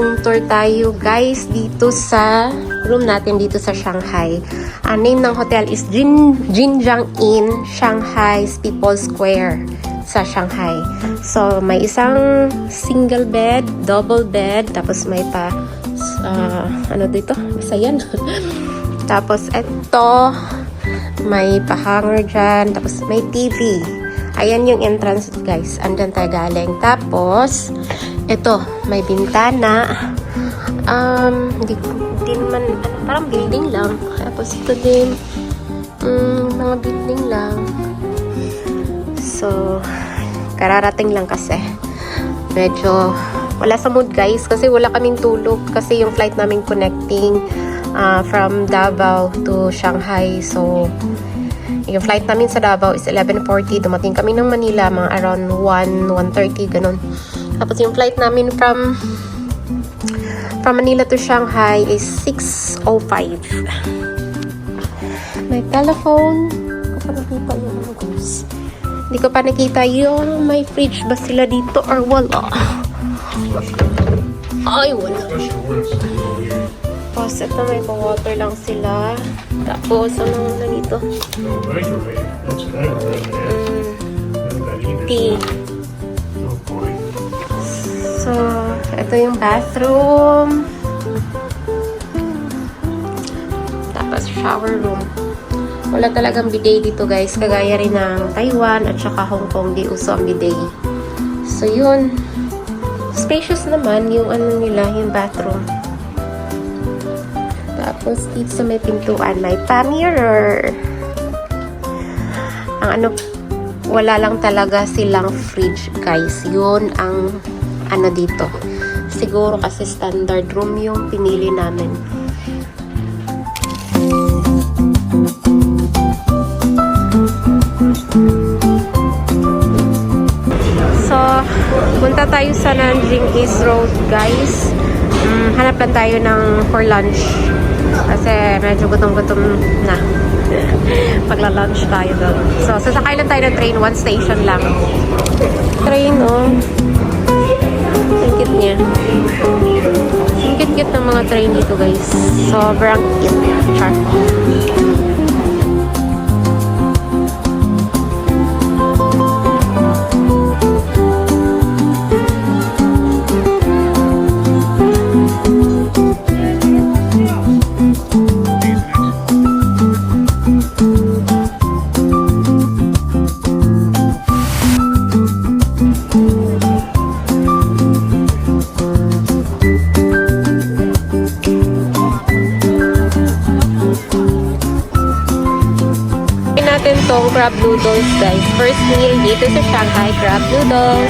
Room tour tayo guys dito sa room natin dito sa Shanghai. Ang name ng hotel is Jinjiang Inn, Shanghai People Square sa Shanghai. So, may isang single bed, double bed, tapos may pa ano dito? Isa yan. Tapos, eto, may pa-hanger dyan, tapos may TV. Ayan yung entrance, guys. Andyan tayo galing. Tapos, ito, may bintana. Hindi naman, parang building lang. Tapos, ito din, mga building lang. So, kararating lang kasi. Medyo, wala sa mood, guys. Kasi wala kaming tulog. Kasi yung flight namin connecting from Davao to Shanghai. So, yung flight namin sa Davao is 11:40. Dumating kami ng Manila mga around 1:30, ganun. Tapos yung flight namin from Manila to Shanghai is 6:05. May telephone. Hindi ko pa nakita yung may fridge ba sila dito or wala. Ay, wala. Tapos, ito may water lang sila. Tapos, ano na dito? Tea. So, ito yung bathroom. Tapos, shower room. Wala talagang bidet dito, guys. Kagaya rin ng Taiwan at saka Hong Kong. Di uso ang bidet. So, yun. Spacious naman yung ano nila, yung bathroom. Tapos, dito sa may pintuan, may pa-mirror. Ang ano, wala lang talaga silang fridge, guys. Yun ang ano dito. Siguro kasi standard room yung pinili namin. So, punta tayo sa Nanjing East Road, guys. Hanap lang tayo for lunch. Kasi medyo gutom-gutom na. Pagla-lunch tayo doon. So, sasakay lang tayo ng train. One station lang. Train, oh. Ang cute niya. Ang cute-cute ng mga train dito, guys. Sobrang cute. Char. Tong crab noodles, guys. First meal dito sa Shanghai, crab noodles.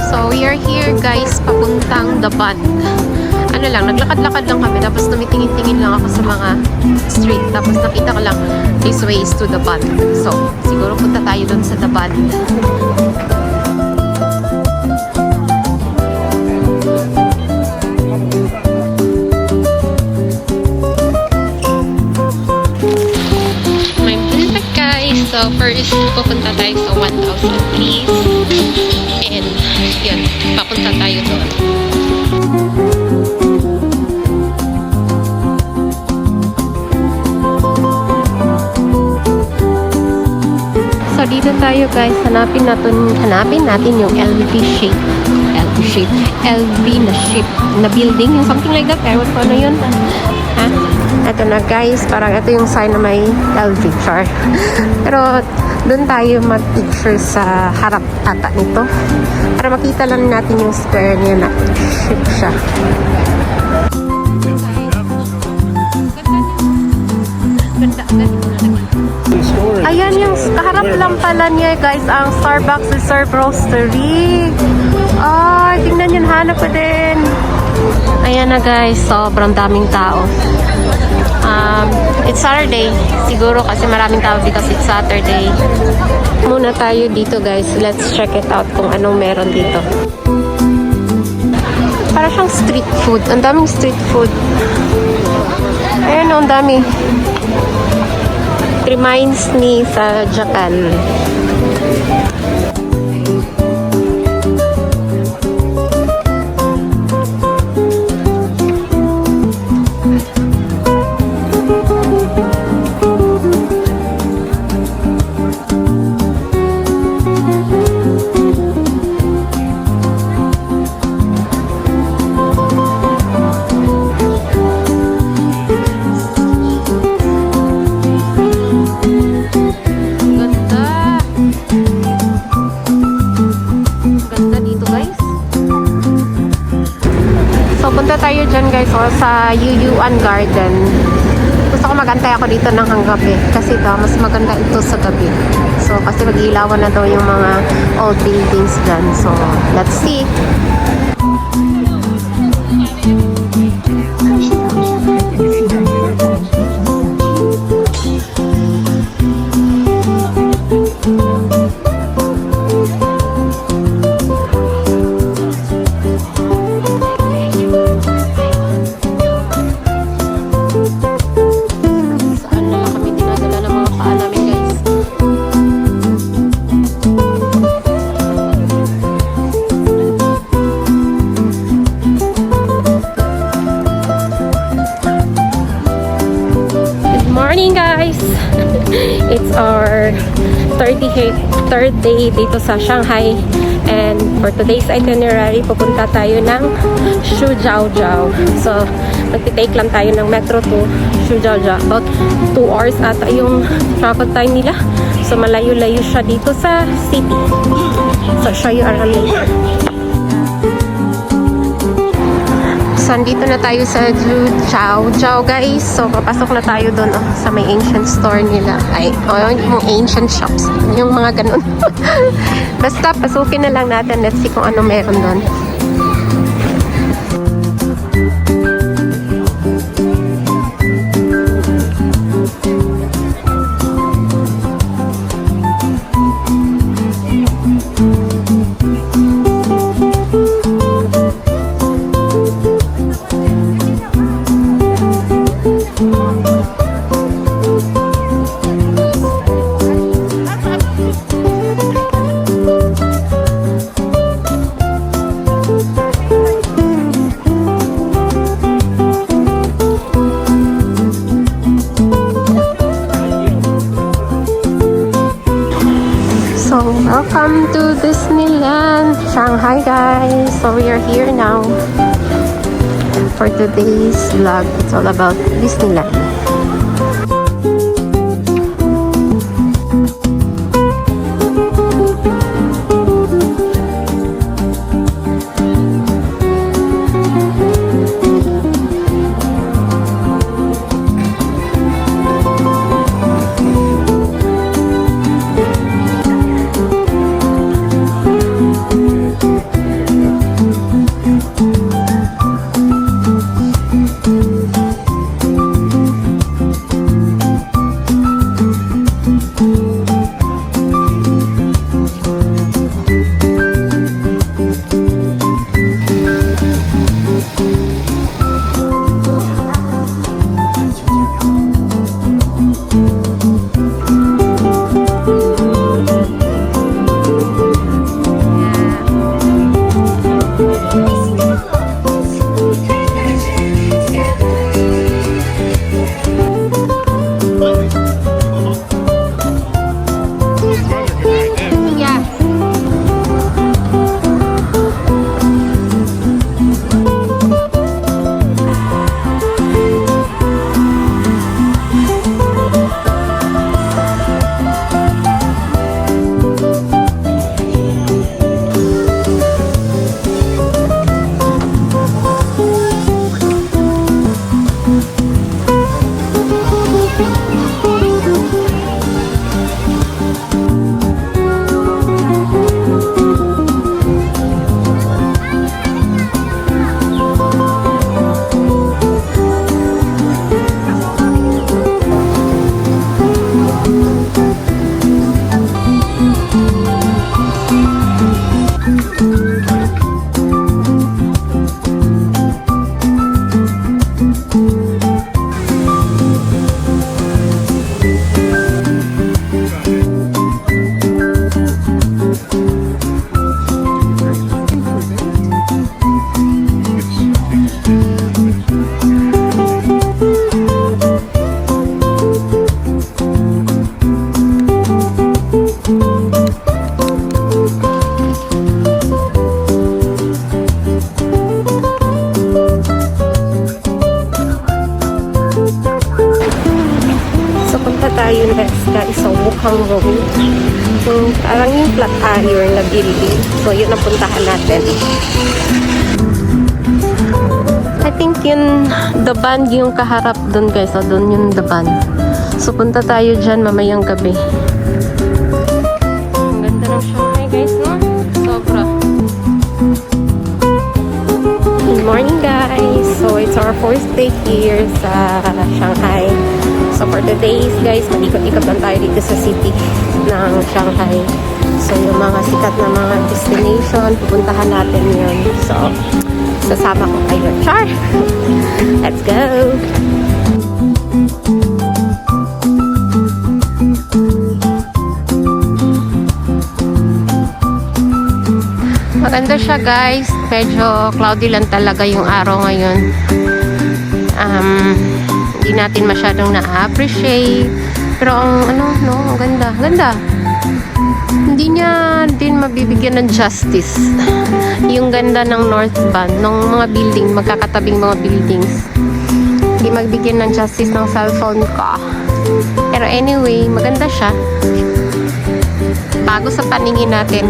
So, we are here, guys, papuntang The Bund. Ano lang, naglakad-lakad lang kami, tapos tumitingin-tingin lang ako sa mga street, tapos nakita ko lang this way is to The Bund. So, siguro punta tayo dun sa The Bund. May punta, guys. So, first, pupunta tayo sa 1,000 trees. And, yun, papunta tayo doon. So, dito tayo, guys. Hanapin natin yung LV na shape na building. Yung something like that. Ewan ko ano yun. Ha? Ito na, guys. Parang ito yung sign na may LV. Char. Pero, doon tayo mag-picture sa harap ata nito. Para makita lang natin yung square niya na shape siya. Ayan yung kaharap lang pala niya, guys, ang Starbucks Reserve Roastery. Ay, tingnan yun, hanap ko din. Ayan na, guys, sobrang daming tao. It's Saturday. Siguro kasi maraming tao because it's Saturday. Muna tayo dito, guys. Let's check it out kung anong meron dito. Parang Para siyang street food. Ang daming street food. Ayan, ang dami. It reminds me sa Japan. Punta tayo dyan guys sa Yuyuan Garden. Gusto ko magantay ako dito ng hanggabi kasi daw mas maganda ito sa gabi. So kasi mag-ilawan na daw yung mga old buildings dyan. So let's see. Morning guys! It's our 33rd day dito sa Shanghai, and for today's itinerary pupunta tayo ng Shujiaojiao. So magti-take lang tayo ng metro to Shujiaojiao. About 2 hours ata yung travel time nila. So malayo-layo siya dito sa city. So show you around later. So, andito na tayo sa Shujiaojiao guys. So, papasok na tayo doon sa may ancient store nila. Ay, yung ancient shops. Yung mga ganun. Basta, pasukin na lang natin. Let's see kung ano meron doon. So, welcome to Disneyland Shanghai guys. So, we are here now for today's vlog. It's all about Disneyland. tayo next guys sa Wukhang Road. Parang yung flat iron na building. So, yun ang puntahan natin. I think yun, the band yung kaharap dun guys. So, dun yung the band. So, punta tayo dyan mamayang gabi. Ang ganda ng Shanghai guys, no? Sobra. Good morning guys! So, it's our first day here sa Shanghai. So, for today's guys, mag-ikot-ikot lang tayo dito sa city ng Shanghai. So, yung mga sikat na mga destination, pupuntahan natin yun. So, sasama ko kayo. Char! Let's go! Maganda siya guys. Medyo cloudy lang talaga yung araw ngayon. Hindi natin masyadong na-appreciate. Pero ang ang ganda. Ganda. Hindi niya din mabibigyan ng justice. Yung ganda ng North Band, ng mga building, magkakatabing mga buildings. Hindi magbigyan ng justice ng cellphone ko. Pero anyway, maganda siya. Bago sa paningin natin.